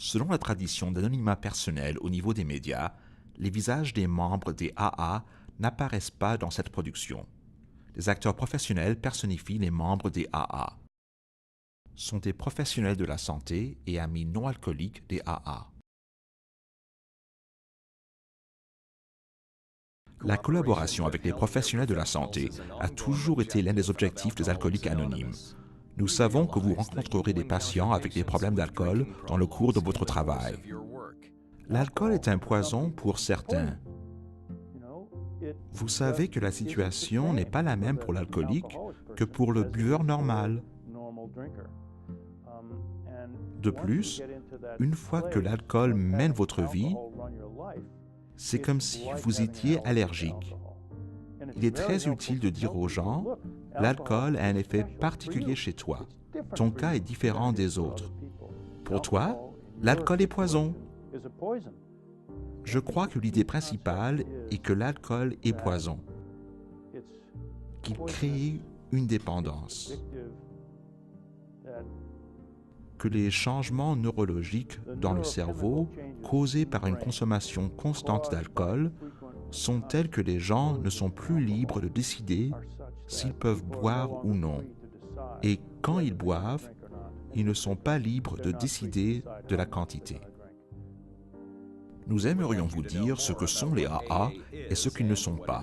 Selon la tradition d'anonymat personnel au niveau des médias, les visages des membres des AA n'apparaissent pas dans cette production. Les acteurs professionnels personnifient les membres des AA. Sont des professionnels de la santé et amis non alcooliques des AA. La collaboration avec les professionnels de la santé a toujours été l'un des objectifs des alcooliques anonymes. Nous savons que vous rencontrerez des patients avec des problèmes d'alcool dans le cours de votre travail. L'alcool est un poison pour certains. Vous savez que la situation n'est pas la même pour l'alcoolique que pour le buveur normal. De plus, une fois que l'alcool mène votre vie, c'est comme si vous étiez allergique. Il est très utile de dire aux gens, l'alcool a un effet particulier chez toi. Ton cas est différent des autres. Pour toi, l'alcool est poison. Je crois que l'idée principale est que l'alcool est poison, qu'il crée une dépendance, que les changements neurologiques dans le cerveau causés par une consommation constante d'alcool sont tels que les gens ne sont plus libres de décider s'ils peuvent boire ou non. Et quand ils boivent, ils ne sont pas libres de décider de la quantité. Nous aimerions vous dire ce que sont les AA et ce qu'ils ne sont pas.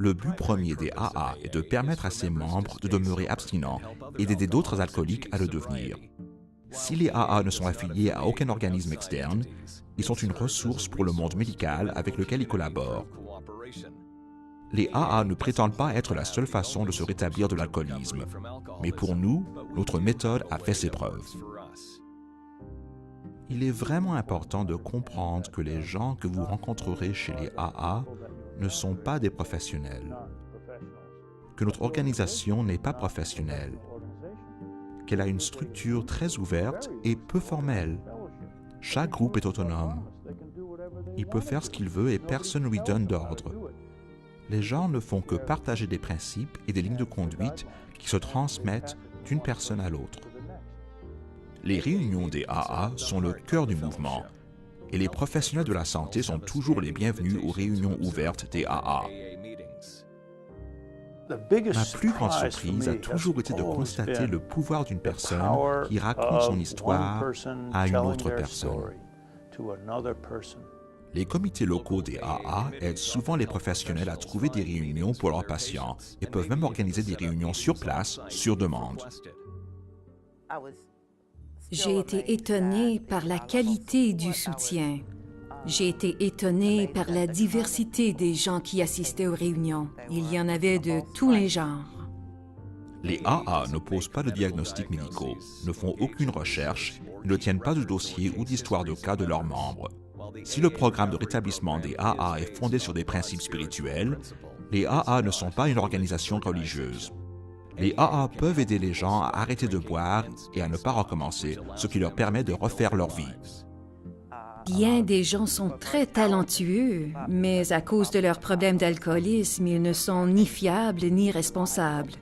Le but premier des AA est de permettre à ses membres de demeurer abstinents et d'aider d'autres alcooliques à le devenir. Si les AA ne sont affiliés à aucun organisme externe, ils sont une ressource pour le monde médical avec lequel ils collaborent. Les AA ne prétendent pas être la seule façon de se rétablir de l'alcoolisme, mais pour nous, notre méthode a fait ses preuves. Il est vraiment important de comprendre que les gens que vous rencontrerez chez les AA ne sont pas des professionnels, que notre organisation n'est pas professionnelle, qu'elle a une structure très ouverte et peu formelle. Chaque groupe est autonome. Il peut faire ce qu'il veut et personne ne lui donne d'ordre. Les gens ne font que partager des principes et des lignes de conduite qui se transmettent d'une personne à l'autre. Les réunions des AA sont le cœur du mouvement et les professionnels de la santé sont toujours les bienvenus aux réunions ouvertes des AA. Ma plus grande surprise a toujours été de constater le pouvoir d'une personne qui raconte son histoire à une autre personne. Les comités locaux des AA aident souvent les professionnels à trouver des réunions pour leurs patients et peuvent même organiser des réunions sur place, sur demande. J'ai été étonnée par la qualité du soutien. J'ai été étonnée par la diversité des gens qui assistaient aux réunions. Il y en avait de tous les genres. Les AA ne posent pas de diagnostics médicaux, ne font aucune recherche, ne tiennent pas de dossier ou d'histoire de cas de leurs membres. Si le programme de rétablissement des AA est fondé sur des principes spirituels, les AA ne sont pas une organisation religieuse. Les AA peuvent aider les gens à arrêter de boire et à ne pas recommencer, ce qui leur permet de refaire leur vie. Bien des gens sont très talentueux, mais à cause de leurs problèmes d'alcoolisme, ils ne sont ni fiables ni responsables.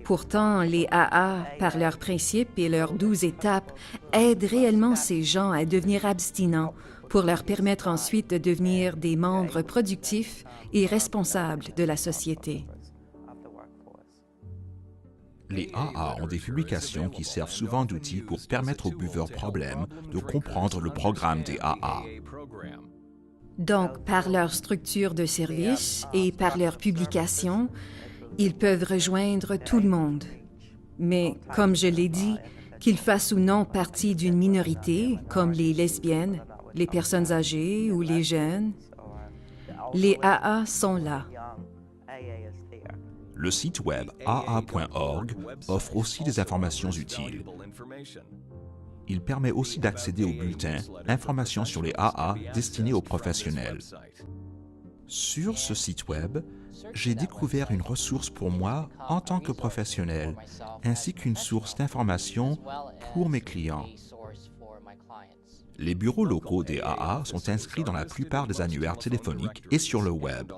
Pourtant, les AA, par leurs principes et leurs 12 étapes, aident réellement ces gens à devenir abstinents pour leur permettre ensuite de devenir des membres productifs et responsables de la société. Les AA ont des publications qui servent souvent d'outils pour permettre aux buveurs problèmes de comprendre le programme des AA. Donc, par leur structure de service et par leurs publications, ils peuvent rejoindre tout le monde. Mais, comme je l'ai dit, qu'ils fassent ou non partie d'une minorité, comme les lesbiennes, les personnes âgées ou les jeunes, les AA sont là. Le site web aa.org offre aussi des informations utiles. Il permet aussi d'accéder au bulletin Informations sur les AA destinées aux professionnels. Sur ce site web, j'ai découvert une ressource pour moi en tant que professionnel, ainsi qu'une source d'information pour mes clients. Les bureaux locaux des AA sont inscrits dans la plupart des annuaires téléphoniques et sur le web.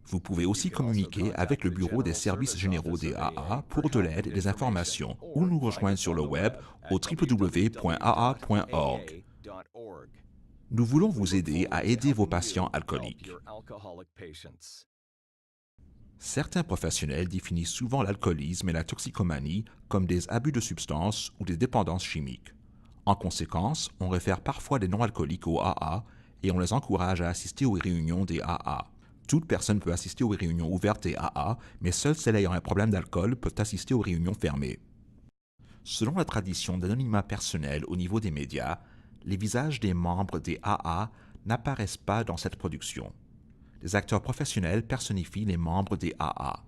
Vous pouvez aussi communiquer avec le Bureau des services généraux des AA pour de l'aide et des informations ou nous rejoindre sur le web au www.aa.org. Nous voulons vous aider à aider vos patients alcooliques. Certains professionnels définissent souvent l'alcoolisme et la toxicomanie comme des abus de substances ou des dépendances chimiques. En conséquence, on réfère parfois des non-alcooliques aux AA et on les encourage à assister aux réunions des AA. Toute personne peut assister aux réunions ouvertes des AA, mais seules celles ayant un problème d'alcool peuvent assister aux réunions fermées. Selon la tradition d'anonymat personnel au niveau des médias, les visages des membres des AA n'apparaissent pas dans cette production. Les acteurs professionnels personnifient les membres des AA.